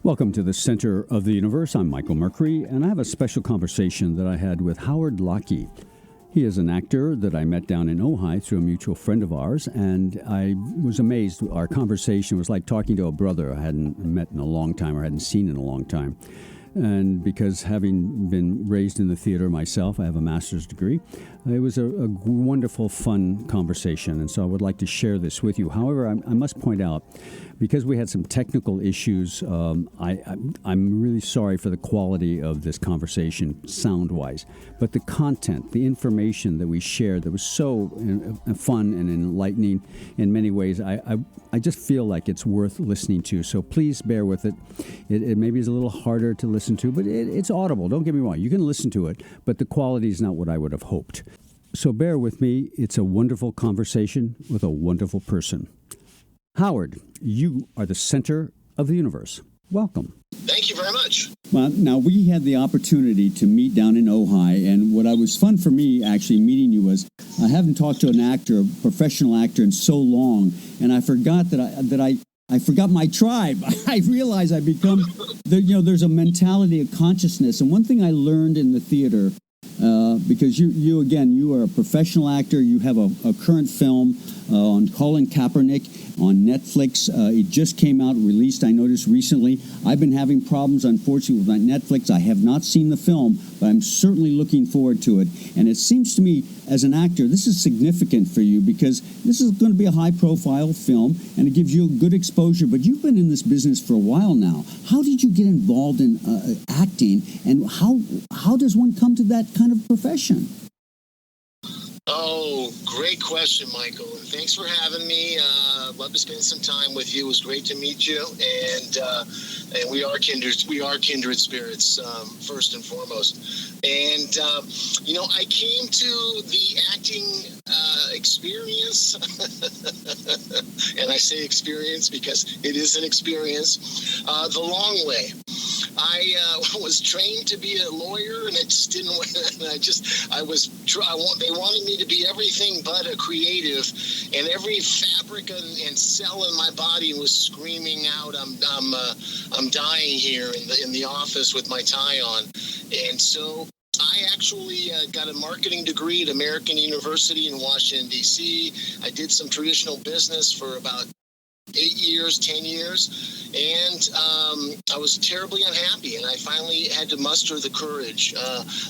Welcome to the Center of the Universe. I'm Michael Mercury, and I have a special conversation that I had with Howard Lockey. He is an actor that I met down in Ojai through a mutual friend of ours, and I was amazed. Our conversation was like talking to a brother I hadn't met in a long time or hadn't seen in a long time. And because having been raised in the theater myself, I have a master's degree, it was a wonderful, fun conversation. And so I would like to share this with you. However, I must point out, because we had some technical issues, I'm really sorry for the quality of this conversation sound-wise. But the content, the information that we shared that was so fun and enlightening in many ways, I just feel like it's worth listening to. So please bear with it. It maybe is a little harder to listen to, but it's audible. Don't get me wrong. You can listen to it, but the quality is not what I would have hoped. So bear with me. It's a wonderful conversation with a wonderful person. Howard, you are the center of the universe. Welcome. Thank you very much. Well, now, we had the opportunity to meet down in Ojai, and what was fun for me, actually, meeting you was I haven't talked to an actor, a professional actor, in so long, and I forgot I forgot my tribe. I realized I become, there's a mentality of consciousness, and one thing I learned in the theater, because you are a professional actor. You have a current film on Colin Kaepernick on Netflix. It just came out, released, I noticed recently. I've been having problems, unfortunately, with my Netflix. I have not seen the film, but I'm certainly looking forward to it. And it seems to me, as an actor, this is significant for you because this is going to be a high-profile film, and it gives you a good exposure. But you've been in this business for a while now. How did you get involved in acting, and how does one come to that kind of profession? Oh, great question, Michael. And thanks for having me. Love to spend some time with you. It was great to meet you. And we are kindred spirits, first and foremost. And, I came to the acting experience, and I say experience because it is an experience, the long way. I was trained to be a lawyer, and it just didn't. They wanted me to be everything but a creative, and every fabric and cell in my body was screaming out, "I'm dying here in the office with my tie on." And so I actually got a marketing degree at American University in Washington, D.C. I did some traditional business for about 10 years, and I was terribly unhappy, and I finally had to muster the courage.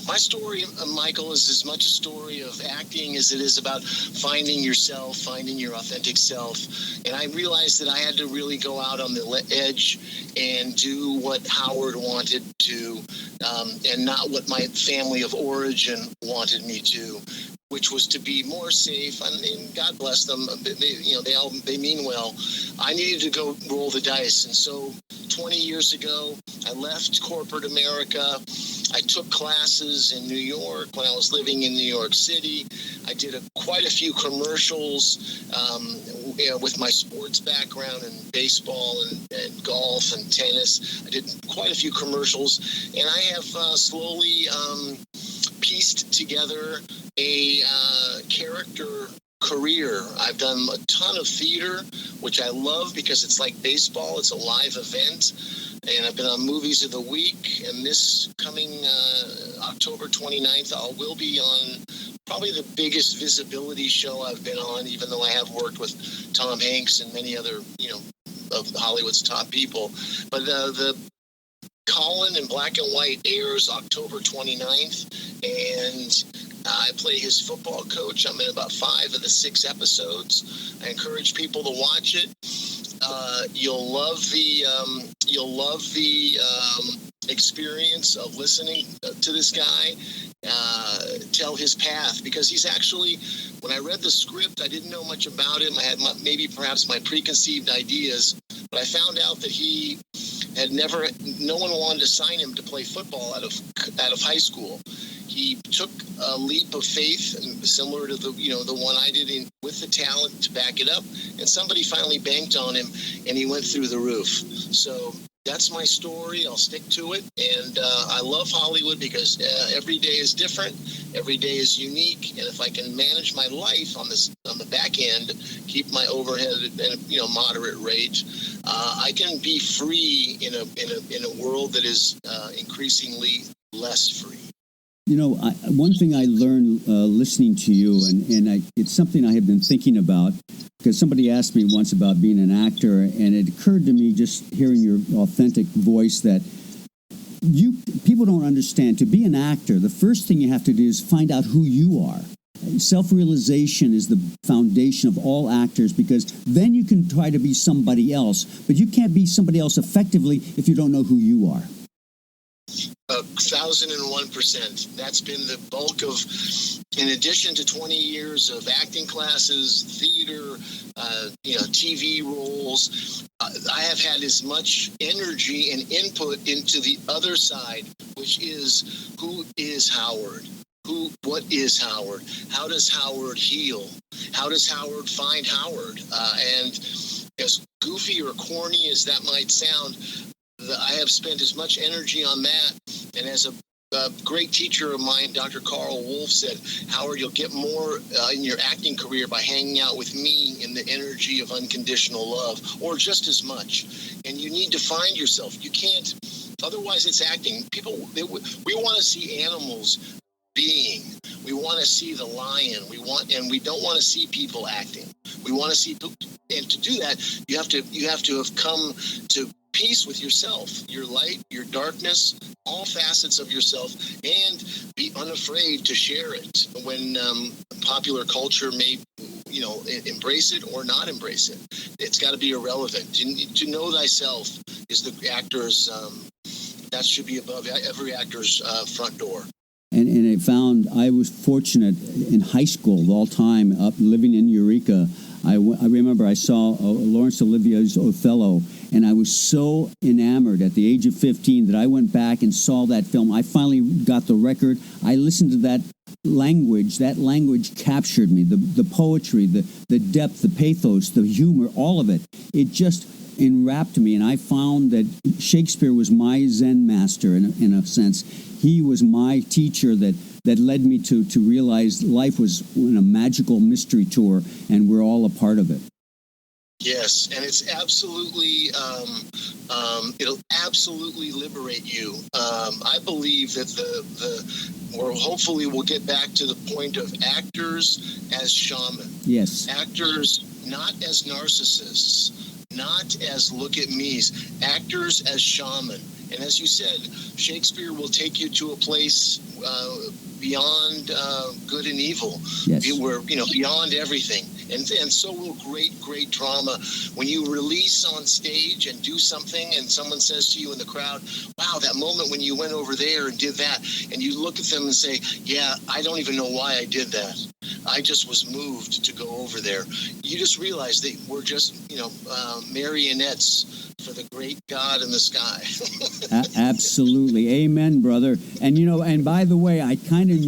My story, Michael, is as much a story of acting as it is about finding yourself, finding your authentic self, and I realized that I had to really go out on the edge and do what Howard wanted to, and not what my family of origin wanted me to, which was to be more safe, and God bless them. They mean well. I needed to go roll the dice, and so 20 years ago, I left corporate America. I took classes in New York when I was living in New York City. I did quite a few commercials with my sports background in baseball and golf and tennis. I did quite a few commercials, and I have slowly pieced together a character career. I've done a ton of theater, which I love because it's like baseball. It's a live event. And I've been on Movies of the Week. And this coming October 29th, I will be on probably the biggest visibility show I've been on, even though I have worked with Tom Hanks and many other, of Hollywood's top people. But the Colin in black and white airs October 29th, and I play his football coach. I'm in about 5 of the 6 episodes. I encourage people to watch it. You'll love the experience of listening to this guy tell his path, because he's actually, when I read the script, I didn't know much about him. I had perhaps my preconceived ideas, but I found out that he had no one wanted to sign him to play football out of high school. He took a leap of faith, similar to the one I did, with the talent to back it up, and somebody finally banked on him, and he went through the roof. So that's my story. I'll stick to it, and I love Hollywood because every day is different, every day is unique, and if I can manage my life on the on the back end, keep my overhead at a moderate rate, I can be free in a world that is increasingly less free. One thing I learned listening to you, and it's something I have been thinking about, because somebody asked me once about being an actor, and it occurred to me just hearing your authentic voice that people don't understand. To be an actor, the first thing you have to do is find out who you are. Self-realization is the foundation of all actors, because then you can try to be somebody else, but you can't be somebody else effectively if you don't know who you are. 1,001%. That's been the bulk of, in addition to 20 years of acting classes, theater, TV roles, I have had as much energy and input into the other side, which is, who is Howard? What is Howard? How does Howard heal? How does Howard find Howard? And as goofy or corny as that might sound, I have spent as much energy on that. And as a great teacher of mine, Dr. Carl Wolf, said, Howard, you'll get more in your acting career by hanging out with me in the energy of unconditional love, or just as much. And you need to find yourself. You can't, otherwise it's acting. We want to see animals being. We want to see the lion. We don't want to see people acting. We want to see, and to do that, you have to have come to peace with yourself, your light, your darkness, all facets of yourself, and be unafraid to share it when popular culture may, embrace it or not embrace it. It's got to be irrelevant. To know thyself is the actor's, that should be above every actor's front door. And I was fortunate in high school of all time, up living in Eureka. I remember I saw Laurence Olivier's Othello, and I was so enamored at the age of 15 that I went back and saw that film. I finally got the record. I listened to that language. That language captured me. The poetry, the depth, the pathos, the humor, all of it. It just enwrapped me, and I found that Shakespeare was my Zen master in a sense. He was my teacher that led me to realize life was in a magical mystery tour, and we're all a part of it. Yes, and it's absolutely, it'll absolutely liberate you. I believe that hopefully we'll get back to the point of actors as shaman. Yes. Actors not as narcissists, not as look-at-me's, actors as shaman. And as you said, Shakespeare will take you to a place beyond good and evil. Yes. We're beyond everything. And so will great drama. When you release on stage and do something and someone says to you in the crowd, wow, that moment when you went over there and did that, and you look at them and say, yeah, I don't even know why I did that. I just was moved to go over there. You just realize that we're just, marionettes for the great God in the sky. Absolutely. Amen, brother. And, and by the way, I kind of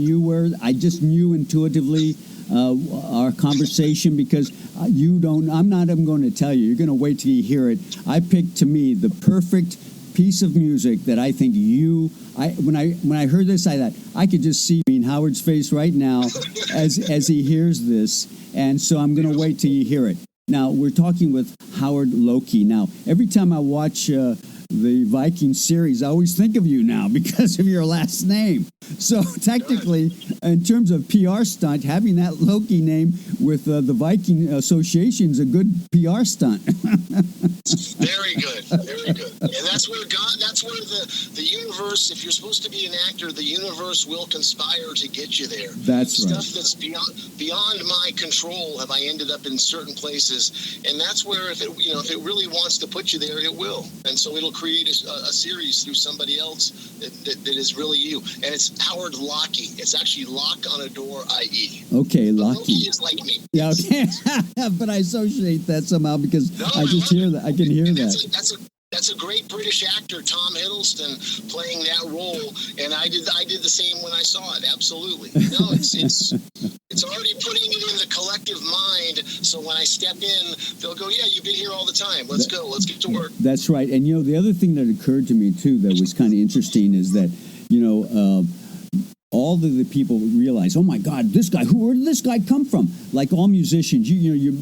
I just knew intuitively our conversation, because I'm not even going to tell you. You're going to wait till you hear it. I picked, to me, the perfect piece of music that I think when I heard this, I thought I could just see Howard's face right now as he hears this. And so I'm going to wait till you hear it. Now, we're talking with Howard Loki. Now, every time I watch the Viking series, I always think of you now because of your last name. So technically, in terms of PR stunt, having that Loki name with the Viking Association is a good PR stunt. Very good, very good. And that's where the universe, if you're supposed to be an actor, the universe will conspire to get you there. That's right. Stuff that's beyond my control have I ended up in certain places, and that's where if it really wants to put you there, it will. And so it'll create a series through somebody else that is really you. And it's Howard Locky. It's actually lock on a door, IE. Okay, Locky. Loki is like me. Yeah, okay. But I associate that somehow because I just hear that. I can hear that. That's a great British actor, Tom Hiddleston, playing that role, and I did the same when I saw it. Absolutely, no, it's already putting it in the collective mind. So when I step in, they'll go, "Yeah, you've been here all the time. Let's go. Let's get to work." That's right. And the other thing that occurred to me too that was kind of interesting is that all of the people realize, oh my God, this guy, where did this guy come from? Like all musicians, you're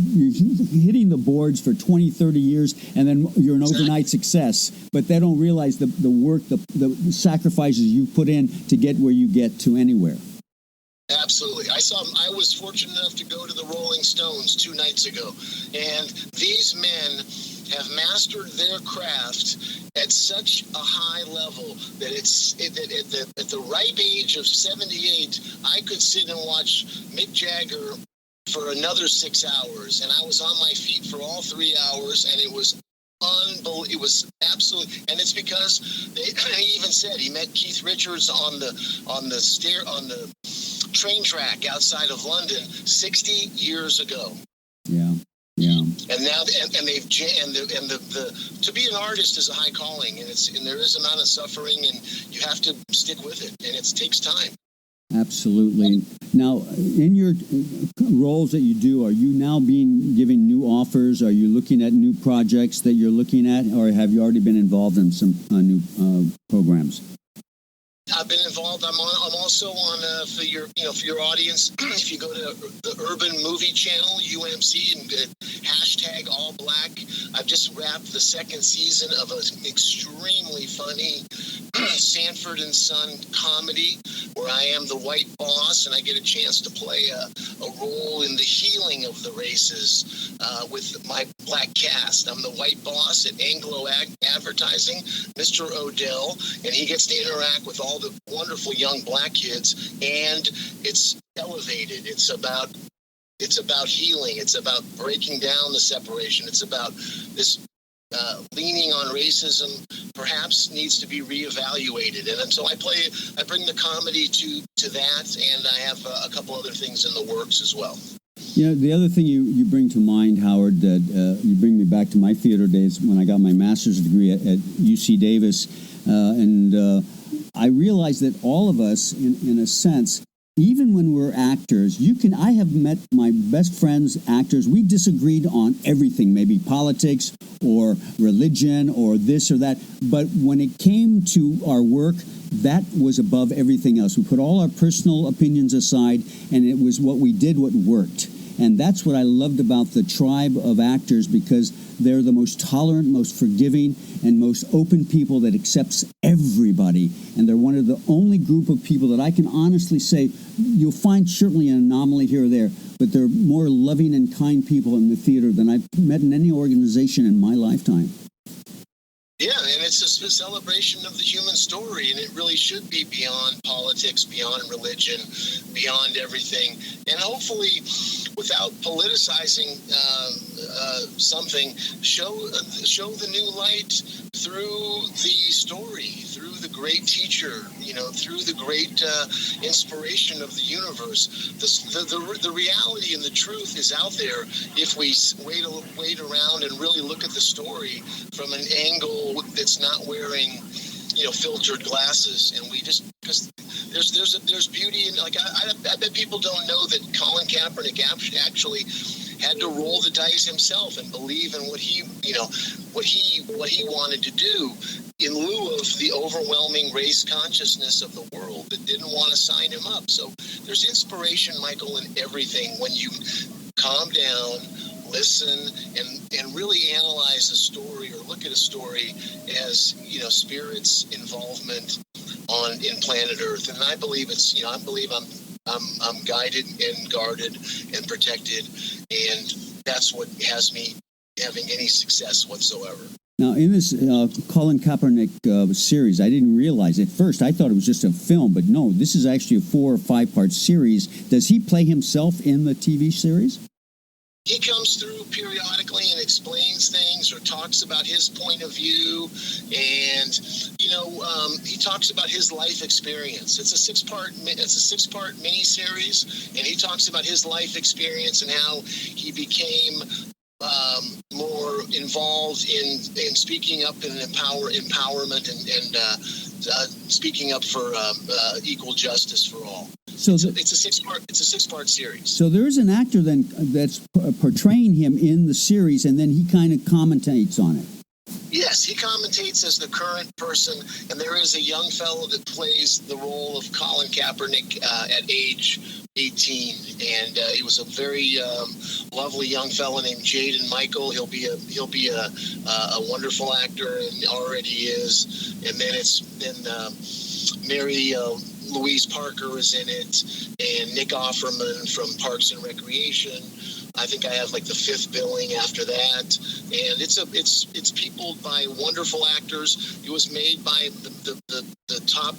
hitting the boards for 20, 30 years, and then you're an overnight success. But they don't realize the work, the sacrifices you put in to get where you get to anywhere. Absolutely. I was fortunate enough to go to the Rolling Stones 2 nights ago, and these men have mastered their craft at such a high level that at the ripe age of 78, I could sit and watch Mick Jagger for another 6 hours, and I was on my feet for all 3 hours, and it was unbelievable. It was absolutely, and it's because he even said he met Keith Richards on the train track outside of London 60 years ago. Yeah. Yeah. And now, and they've to be an artist is a high calling, and there is an amount of suffering, and you have to stick with it, and it takes time. Absolutely. Now, in your roles that you do, are you now given new offers? Are you looking at new projects that you're looking at, or have you already been involved in some new programs? I've been involved. I'm also on for your audience. If you go to the Urban Movie Channel (UMC) and hashtag All Black, I've just wrapped the 2nd season of an extremely funny Sanford and Son comedy where I am the white boss and I get a chance to play a role in the healing of the races with my black cast. I'm the white boss at Anglo Advertising, Mr. Odell, and he gets to interact with all the wonderful young black kids, and it's elevated. It's about healing. It's about breaking down the separation. It's about this leaning on racism perhaps needs to be reevaluated. And so I bring the comedy to that, and I have a couple other things in the works as well. You know, the other thing you bring to mind, Howard, that you bring me back to my theater days when I got my master's degree at UC Davis, and I realized that all of us, in a sense, even when we're actors, I have met my best friends, actors, we disagreed on everything, maybe politics or religion or this or that. But when it came to our work, that was above everything else. We put all our personal opinions aside, and it was what we did, what worked. And that's what I loved about the tribe of actors, because they're the most tolerant, most forgiving, and most open people that accepts everybody. And they're one of the only group of people that I can honestly say, you'll find certainly an anomaly here or there, but they're more loving and kind people in the theater than I've met in any organization in my lifetime. Yeah, and it's a celebration of the human story, and it really should be beyond politics, beyond religion, beyond everything. And hopefully, without politicizing something, show the new light through the story, through the great teacher, through the great inspiration of the universe. The reality and the truth is out there if we wait around and really look at the story from an angle that's not wearing filtered glasses, and we just, because there's beauty in, like, I bet people don't know that Colin Kaepernick actually had to roll the dice himself and believe in what he wanted to do in lieu of the overwhelming race consciousness of the world that didn't want to sign him up. So there's inspiration, Michael, in everything when you calm down, listen, and really analyze a story or look at a story as spirit's involvement in planet Earth. And I believe I'm guided and guarded and protected, and that's what has me having any success whatsoever. Now, in this Colin Kaepernick series, I didn't realize at first. I thought it was just a film, but no, this is actually a 4 or 5 part series. Does he play himself in the TV series? He comes through periodically and explains things or talks about his point of view, and he talks about his life experience. It's a 6-part miniseries, and he talks about his life experience and how he became more involved in speaking up and empowerment and speaking up for equal justice for all. So it's a 6-part series. So there is an actor then that's portraying him in the series, and then he kind of commentates on it. Yes, he commentates as the current person, and there is a young fellow that plays the role of Colin Kaepernick at age 18, and he was a very lovely young fellow named Jaden Michael. He'll be a wonderful actor, and already is. And then Mary Louise Parker is in it, and Nick Offerman from Parks and Recreation. I think I have like the fifth billing after that, and it's peopled by wonderful actors. It was made by the top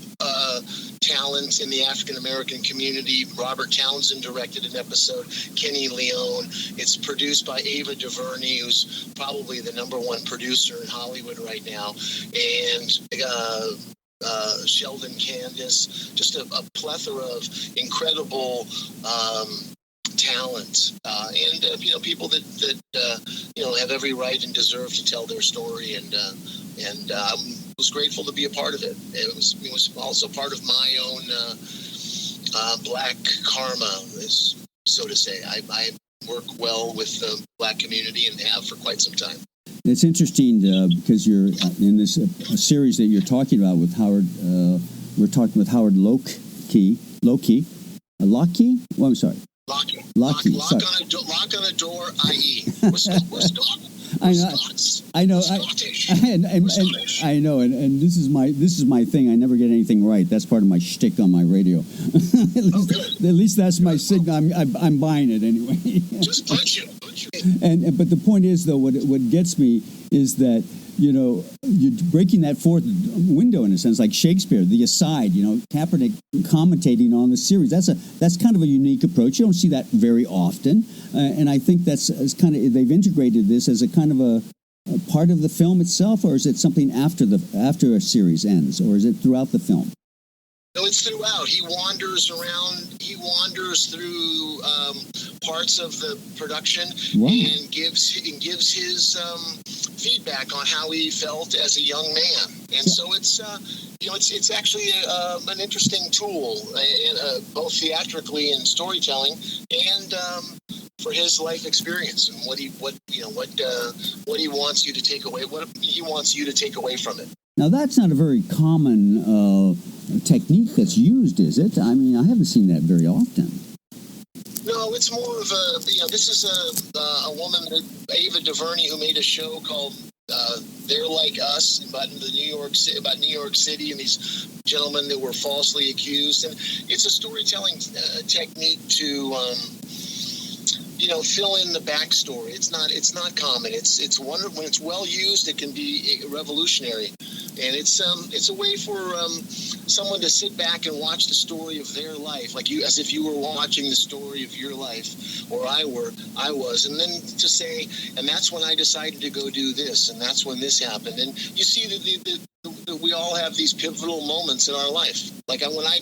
talent in the African American community. Robert Townsend directed an episode. Kenny Leone. It's produced by Ava DuVernay, who's probably the #1 producer in Hollywood right now, and Sheldon Candace. Just a plethora of incredible talent, and people that have every right and deserve to tell their story, and I was grateful to be a part of it. It was also part of my own black karma, so to say. I work well with the black community and have for quite some time. It's interesting because you're in this series that you're talking about with Howard. We're talking with Howard Locke. Well, I'm sorry. Lock on a door, i.e. We're Scottish. I know. I know, and this is my thing. I never get anything right. That's part of my shtick on my radio. At least that's my signal. I'm buying it anyway. Just punch it. But the point is, though, what gets me is that you're breaking that fourth window in a sense, like Shakespeare, the aside. Kaepernick commentating on the series. That's kind of a unique approach. You don't see that very often, and I think that's kind of they've integrated this as a kind of a part of the film itself, or is it something after a series ends, or is it throughout the film? No, it's throughout. He wanders around. He wanders through parts of the production and gives his feedback on how he felt as a young man. And so it's actually an interesting tool, both theatrically and storytelling, and for his life experience and what he wants you to take away. What he wants you to take away from it. Now, that's not a very common technique that's used, is it? I mean, I haven't seen that very often. No, it's more of a, this is a woman, Ava DuVernay, who made a show called They're Like Us about New York City and these gentlemen that were falsely accused. And it's a storytelling technique to fill in the backstory. It's not common. It's wonderful. When it's well used, it can be revolutionary, and it's a way for someone to sit back and watch the story of their life, as if you were watching the story of your life, or I was, and then to say, and that's when I decided to go do this, and that's when this happened, and you see that we all have these pivotal moments in our life. Like when I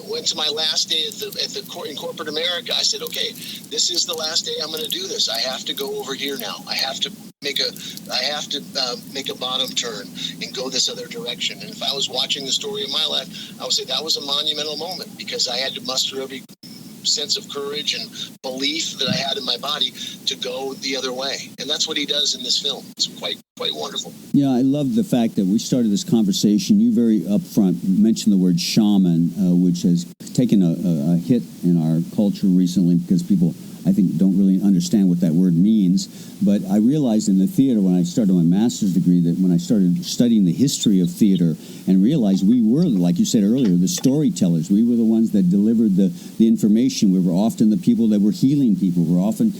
went to my last day in corporate America, I said, okay, this is the last day I'm going to do this. I have to go over here now. I have to make a bottom turn and go this other direction. And if I was watching the story of my life, I would say that was a monumental moment, because I had to muster every sense of courage and belief that I had in my body to go the other way. And that's what he does in this film. It's quite wonderful. Yeah, I love the fact that we started this conversation. You very upfront mentioned the word shaman, which has taken a hit in our culture recently because people, I think, don't really understand what that word means. But I realized in the theater when I started my master's degree that when I started studying the history of theater and realized we were, like you said earlier, the storytellers. We were the ones that delivered the information. We were often the people that were healing people. We were often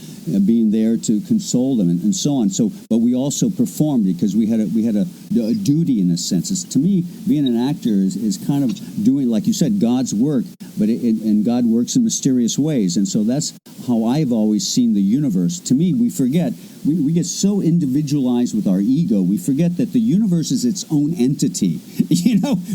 being there to console them and so on. So, but we also performed because we had a duty in a sense. To me, being an actor is kind of doing, like you said, God's work, and God works in mysterious ways. And so that's how I've always seen the universe. To me, we forget. We get so individualized with our ego. We forget that the universe is its own entity.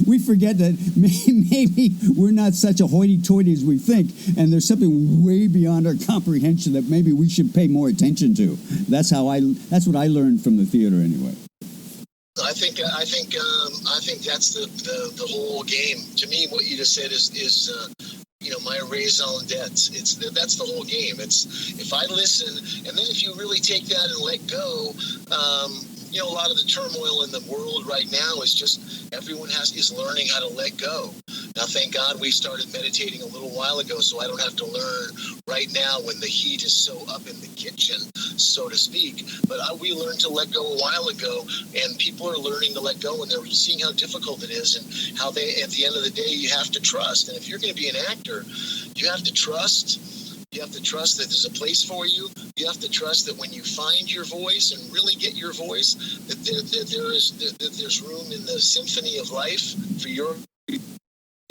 We forget that maybe we're not such a hoity-toity as we think, and there's something way beyond our comprehension that maybe we should pay more attention to. That's what I learned from the theater, anyway. I think that's the whole game. To me, what you just said is my raison d'etre. That's the whole game. It's if I listen, and then if you really take that and let go, a lot of the turmoil in the world right now is just everyone is learning how to let go. Now, thank God we started meditating a little while ago, so I don't have to learn right now when the heat is so up in the kitchen, so to speak. But we learned to let go a while ago, and people are learning to let go, and they're seeing how difficult it is and how they, at the end of the day, you have to trust. And if you're going to be an actor, you have to trust. You have to trust that there's a place for you. You have to trust that when you find your voice and really get your voice, that there's room in the symphony of life for your.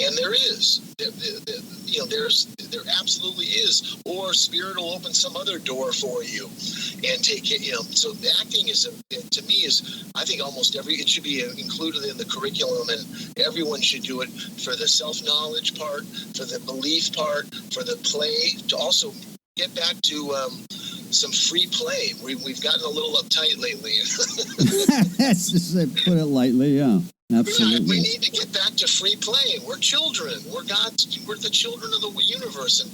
And there is, there absolutely is. Or Spirit will open some other door for you, and take it. So acting to me I think it should be included in the curriculum, and everyone should do it for the self-knowledge part, for the belief part, for the play. To also get back to some free play. We've gotten a little uptight lately. Put it lightly, yeah. Absolutely. We need to get back to free play. We're children. We're the children of the universe, and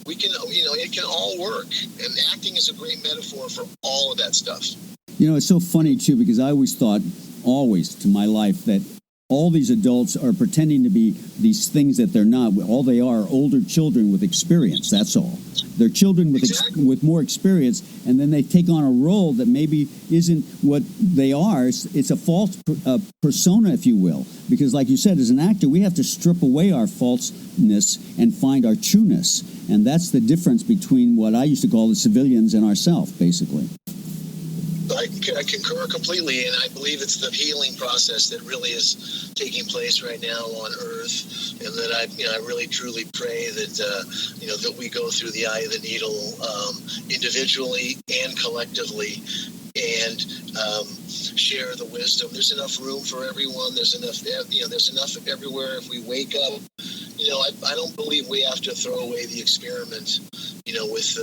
we can, it can all work. And acting is a great metaphor for all of that stuff. It's so funny too, because I always thought, to my life, that all these adults are pretending to be these things that they're not. All they are older children with experience. That's all. They're children with more experience, and then they take on a role that maybe isn't what they are. It's a false persona, if you will. Because like you said, as an actor, we have to strip away our falseness and find our trueness. And that's the difference between what I used to call the civilians and ourselves, basically. I concur completely, and I believe it's the healing process that really is taking place right now on Earth, and that I really truly pray that that we go through the eye of the needle individually and collectively, and share the wisdom. There's enough room for everyone. There's enough everywhere. If we wake up, I don't believe we have to throw away the experiment, with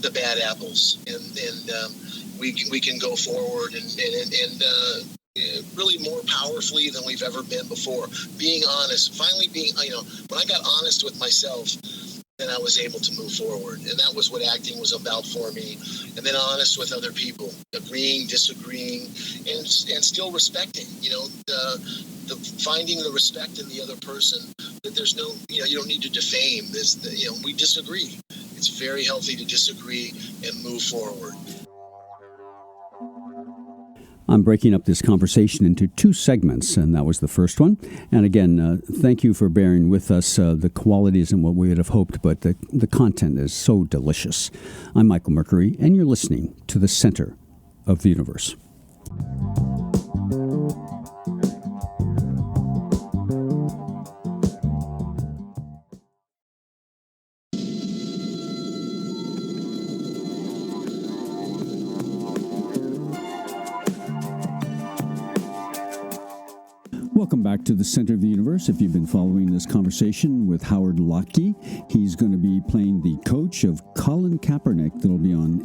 the bad apples, and we can go forward and really more powerfully than we've ever been before. Being honest, finally being, when I got honest with myself, then I was able to move forward. And that was what acting was about for me. And then honest with other people, agreeing, disagreeing, and still respecting, the finding the respect in the other person, that there's no, you don't need to defame this, we disagree. It's very healthy to disagree and move forward. I'm breaking up this conversation into two segments, and that was the first one. And again, thank you for bearing with us. The quality isn't what we would have hoped, but the content is so delicious. I'm Michael Mercury, and you're listening to the Center of the Universe. Welcome back to the Center of the Universe. If you've been following this conversation with Howard Locke, he's going to be playing the coach of Colin Kaepernick. That'll be on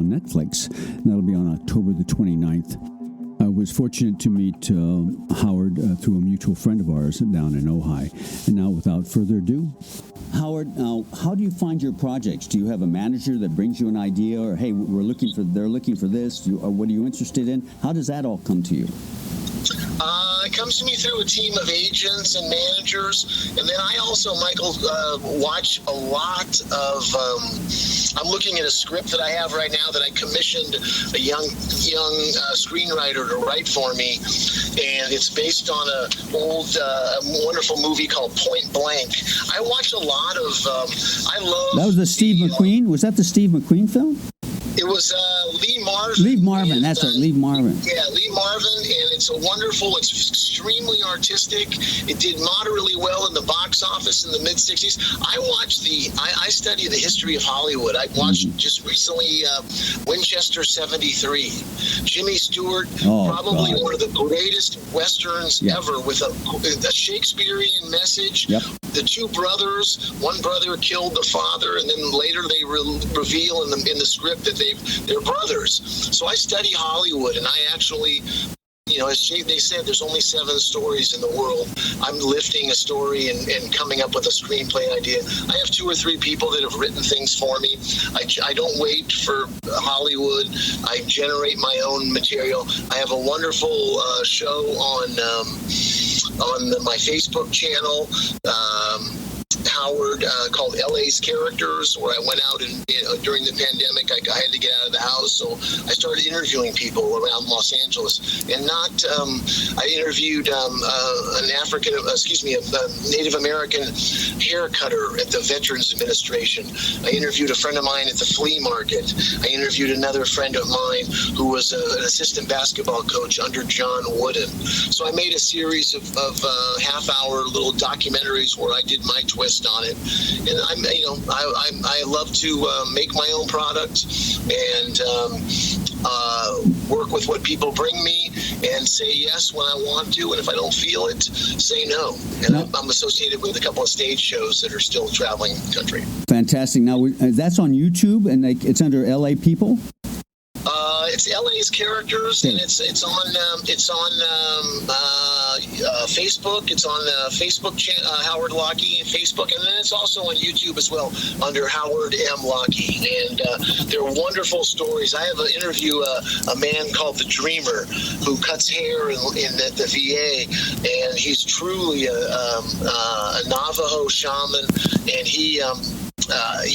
Netflix. And that'll be on October the 29th. I was fortunate to meet Howard through a mutual friend of ours down in Ojai. And now, without further ado, Howard, now, how do you find your projects? Do you have a manager that brings you an idea, or hey, they're looking for this? Or what are you interested in? How does that all come to you? It comes to me through a team of agents and managers, and then I also, Michael, watch a lot of. I'm looking at a script that I have right now that I commissioned a young screenwriter to write for me, and it's based on a old wonderful movie called Point Blank. I watch a lot of. I love. That was the Steve McQueen. Was that the Steve McQueen film? It was Lee Marvin. Lee Marvin, that's right, Lee Marvin. Yeah, Lee Marvin, and it's it's extremely artistic. It did moderately well in the box office in the mid-'60s. I study the history of Hollywood. I watched just recently Winchester 73. Jimmy Stewart, probably one of the greatest Westerns ever, with a Shakespearean message. Yep. The two brothers, one brother killed the father, and then later they reveal in the script that they're brothers. So I study Hollywood, and I actually, as they said, there's only 7 stories in the world. I'm lifting a story and coming up with a screenplay idea. I have 2 or 3 people that have written things for me. I don't wait for Hollywood. I generate my own material. I have a wonderful show on my Facebook channel, Howard, called LA's Characters, where I went out and during the pandemic, I had to get out of the house, so I started interviewing people around Los Angeles. And I interviewed a Native American hair cutter at the Veterans Administration. I interviewed a friend of mine at the flea market. I interviewed another friend of mine who was an assistant basketball coach under John Wooden. So I made a series of half-hour little documentaries where I did my twist on it. And I love to make my own product and work with what people bring me and say yes when I want to, and if I don't feel it, say no. And I'm associated with a couple of stage shows that are still traveling the country. Fantastic. Now, that's on YouTube, and it's under LA People? It's LA's Characters, and it's on Facebook. It's on Facebook channel, Howard Lockey Facebook, and then it's also on YouTube as well under Howard M. Lockey. And they're wonderful stories. I have an interview a man called the Dreamer who cuts hair at the VA, and he's truly a Navajo shaman, and he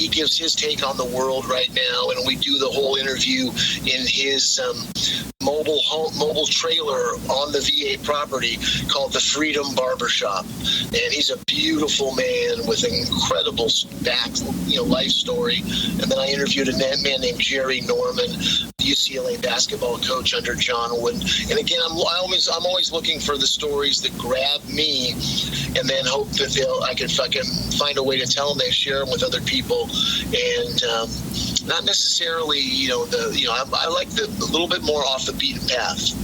gives his take on the world right now, and we do the whole interview in his mobile trailer on the VA property called the Freedom Barbershop. And he's a beautiful man with an incredible life story. And then I interviewed a man named Jerry Norman, UCLA basketball coach under John Wooden. And again, I'm always looking for the stories that grab me, and then hope that I can find a way to tell them. They share them with other people, and not necessarily, I like a little bit more off the beaten path.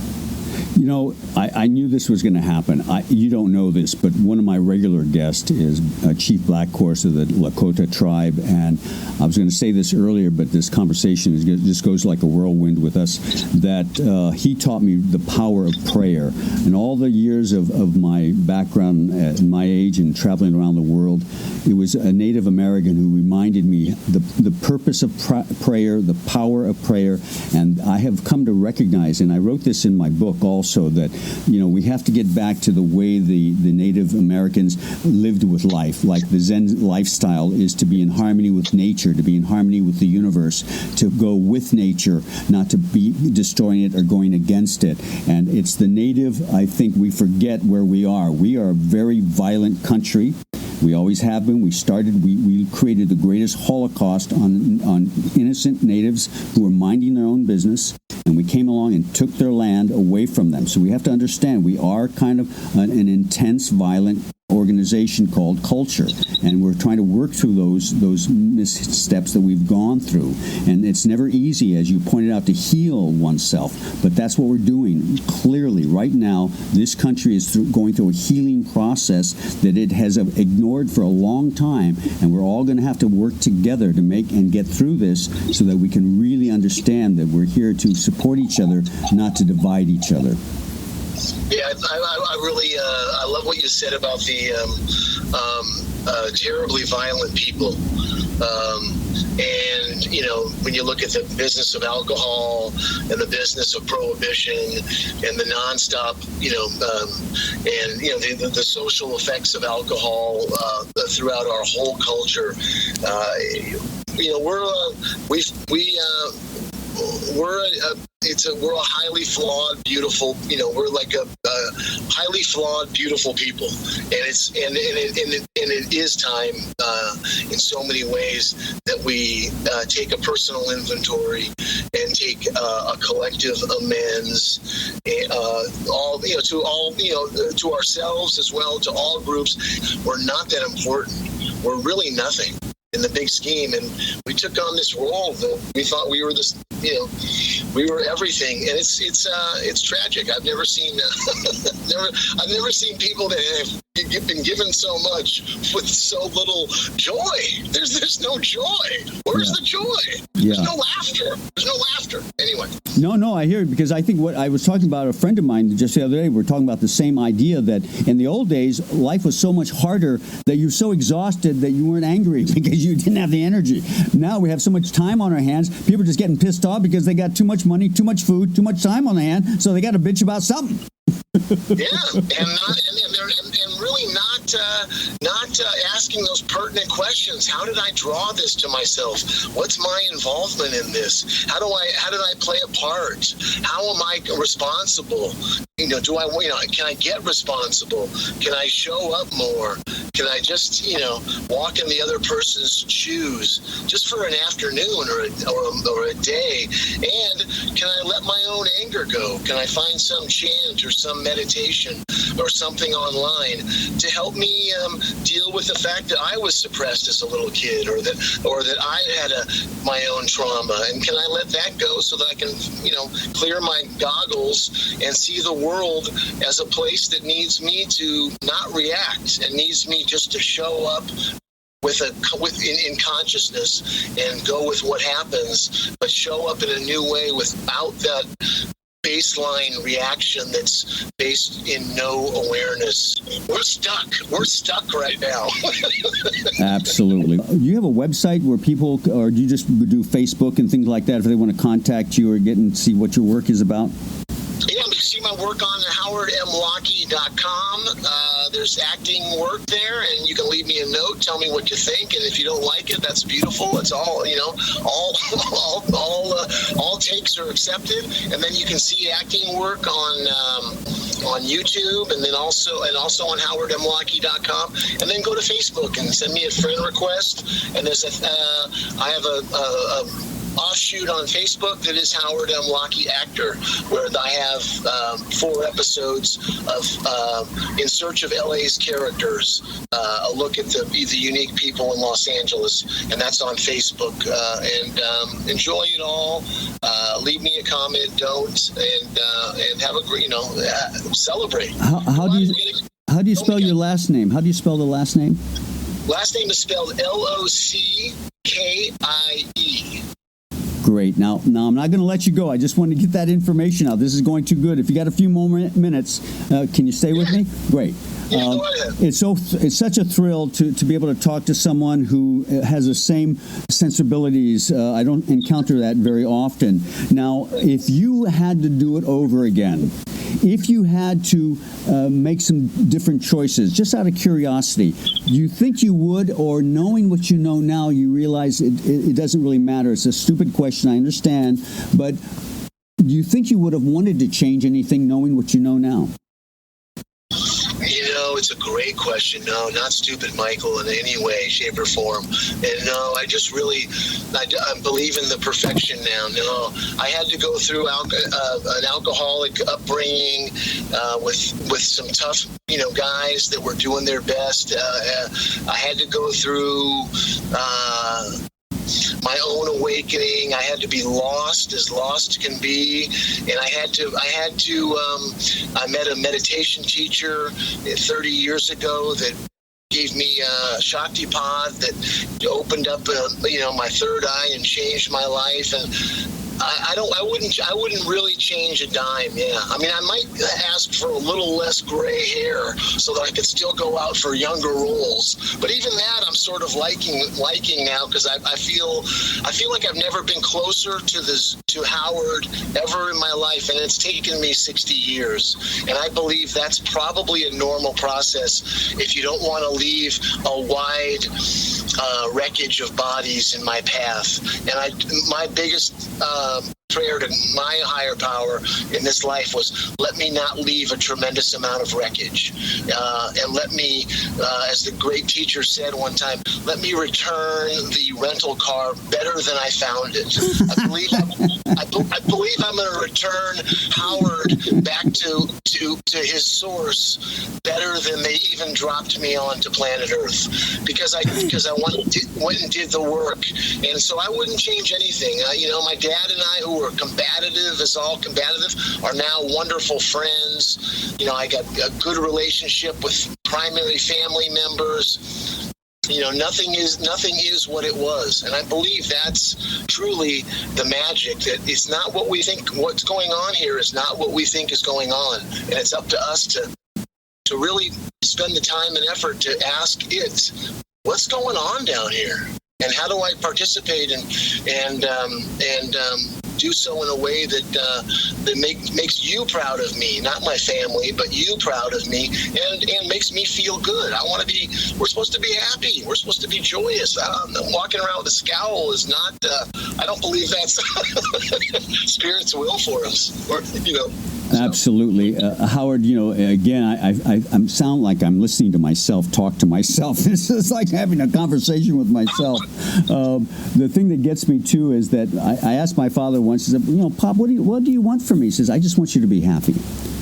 I knew this was going to happen. You don't know this, but one of my regular guests is Chief Black Horse of the Lakota tribe. And I was going to say this earlier, but this conversation just goes like a whirlwind with us, that he taught me the power of prayer. And all the years of my background at my age and traveling around the world, it was a Native American who reminded me the purpose of prayer, the power of prayer. And I have come to recognize, and I wrote this in my book also, that we have to get back to the way the Native Americans lived with life. Like the Zen lifestyle is to be in harmony with nature, to be in harmony with the universe, to go with nature, not to be destroying it or going against it. And it's the Native, I think we forget where we are. We are a very violent country. We always have been. We created the greatest Holocaust on innocent natives who were minding their own business, and we came along and took their land away from them. So we have to understand we are kind of an intense, violent organization called culture, and we're trying to work through those missteps that we've gone through. And it's never easy, as you pointed out, to heal oneself, but that's what we're doing. Clearly, right now, this country is going through a healing process that it has ignored for a long time, and we're all going to have to work together to make and get through this so that we can really understand that we're here to support each other, not to divide each other. Yeah, I really I love what you said about the terribly violent people. And, when you look at the business of alcohol and the business of prohibition and the nonstop, and, the social effects of alcohol throughout our whole culture, we're a highly flawed, beautiful, we're like a highly flawed, beautiful people. And it is time in so many ways that we take a personal inventory and take a collective amends, to ourselves as well, to all groups. We're not that important. We're really nothing in the big scheme, and we took on this role that we thought we were this, we were everything, and it's tragic. I've never seen people that have you've been given so much with so little joy. There's no joy. Where's the joy? There's no laughter. There's no laughter. Anyway. No, I hear it, because I think what I was talking about, a friend of mine just the other day, we were talking about the same idea that in the old days, life was so much harder that you're so exhausted that you weren't angry because you didn't have the energy. Now we have so much time on our hands, people are just getting pissed off because they got too much money, too much food, too much time on their hand, so they got to bitch about something. and really not asking those pertinent questions. How did I draw this to myself? What's my involvement in this? How did I play a part? How am I responsible? Can I get responsible? Can I show up more? Can I just, walk in the other person's shoes just for an afternoon or a day? And can I let my own anger go? Can I find some chant or some meditation or something online to help me deal with the fact that I was suppressed as a little kid, or that I had my own trauma? And can I let that go so that I can, clear my goggles and see the world as a place that needs me to not react and needs me just to show up in consciousness and go with what happens, but show up in a new way without that baseline reaction that's based in no awareness. We're stuck right now. Absolutely. You have a website where people, or do you just do Facebook and things like that if they want to contact you or get and see what your work is about? Yeah, you can see my work on howardmlockie.com. There's acting work there, and you can leave me a note, tell me what you think, and if you don't like it, that's beautiful. It's all, all takes are accepted. And then you can see acting work on YouTube, and then also on howardmlockie.com, and then go to Facebook and send me a friend request. And there's I have a offshoot on Facebook that is Howard M. Lockie Actor, where I have 4 episodes of In Search of LA's Characters, a look at the unique people in Los Angeles, and that's on Facebook. And enjoy it all. Leave me a comment, don't, and have a great, celebrate. How do you spell your last name? How do you spell the last name? Last name is spelled Lockie. Great. Now I'm not going to let you go. I just want to get that information out. This is going too good. If you got a few more minutes, can you stay with me? Great. It's such a thrill to be able to talk to someone who has the same sensibilities. I don't encounter that very often. Now, if you had to do it over again, if you had to make some different choices, just out of curiosity, do you think you would, or knowing what you know now, you realize it doesn't really matter? It's a stupid question, I understand, but do you think you would have wanted to change anything knowing what you know now? It's a great question. No, not stupid, Michael, in any way, shape, or form. And no, I just really, I believe in the perfection now. No, I had to go through an alcoholic upbringing with some tough, guys that were doing their best. I had to go through my own awakening. I had to be lost as lost can be, and I met a meditation teacher 30 years ago that gave me a Shakti pod that opened up, my third eye and changed my life. And I wouldn't really change a dime. Yeah. I mean, I might ask for a little less gray hair so that I could still go out for younger roles. But even that, I'm sort of liking now, because I feel like I've never been closer to Howard ever in my life, and it's taken me 60 years. And I believe that's probably a normal process if you don't want to leave a wide wreckage of bodies in my path. And my biggest prayer to my higher power in this life was, let me not leave a tremendous amount of wreckage, and let me, as the great teacher said one time, let me return the rental car better than I found it. I believe I'm going to return Howard back to his source better than they even dropped me onto planet Earth, because I went and did the work. And so I wouldn't change anything. My dad and I, who were combative as all combative, are now wonderful friends. I got a good relationship with primary family members. Nothing is what it was. And I believe that's truly the magic, that it's not what we think, what's going on here is not what we think is going on. And it's up to us to really spend the time and effort to ask it, what's going on down here? And how do I participate and do so in a way that makes you proud of me, not my family, but you proud of me, and makes me feel good. We're supposed to be happy. We're supposed to be joyous. Walking around with a scowl is not, I don't believe that's Spirit's will for us. Absolutely. Howard, again, I sound like I'm listening to myself talk to myself. This is like having a conversation with myself. The thing that gets me, too, is that I asked my father once, he said, Pop, what do you want from me? He says, I just want you to be happy.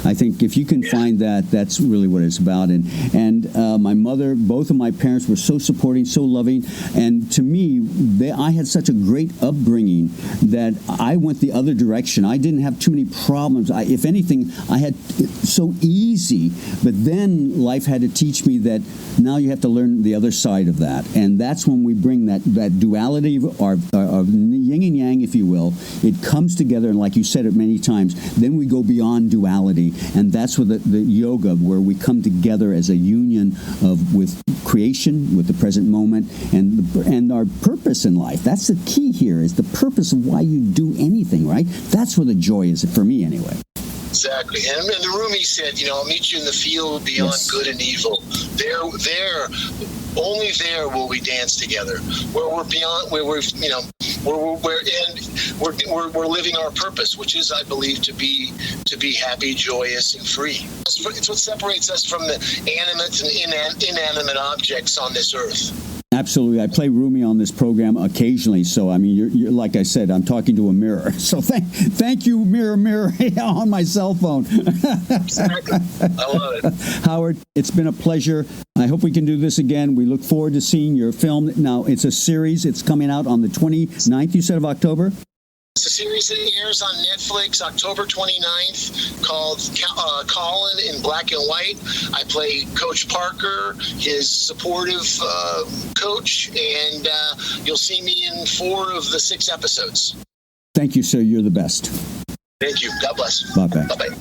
I think if you can find that, that's really what it's about. And my mother, both of my parents were so supporting, so loving. And to me, I had such a great upbringing that I went the other direction. I didn't have too many problems. If anything, I had it so easy. But then life had to teach me that now you have to learn the other side of that. And that's when we bring that duality of yin and yang, if you will. It comes together, and like you said it many times, then we go beyond duality. And that's where the yoga, where we come together as a union with creation, with the present moment, and our purpose in life. That's the key here, is the purpose of why you do anything, right? That's where the joy is, for me anyway. Exactly. And the Rumi said, I'll meet you in the field beyond good and evil. Only there will we dance together. Where we're beyond, where we're living our purpose, which is, I believe, to be happy, joyous, and free. It's what separates us from the animate and inanimate objects on this earth. Absolutely. I play Rumi on this program occasionally. So, I mean, you're like I said, I'm talking to a mirror. So thank you, mirror, on my cell phone. Exactly. I love it. Howard, it's been a pleasure. I hope we can do this again. We look forward to seeing your film. Now, it's a series. It's coming out on the 29th, you said, of October? It's a series that airs on Netflix October 29th called Colin in Black and White. I play Coach Parker, his supportive coach, and you'll see me in 4 of the 6 episodes. Thank you, sir. You're the best. Thank you. God bless. Bye-bye. Bye-bye.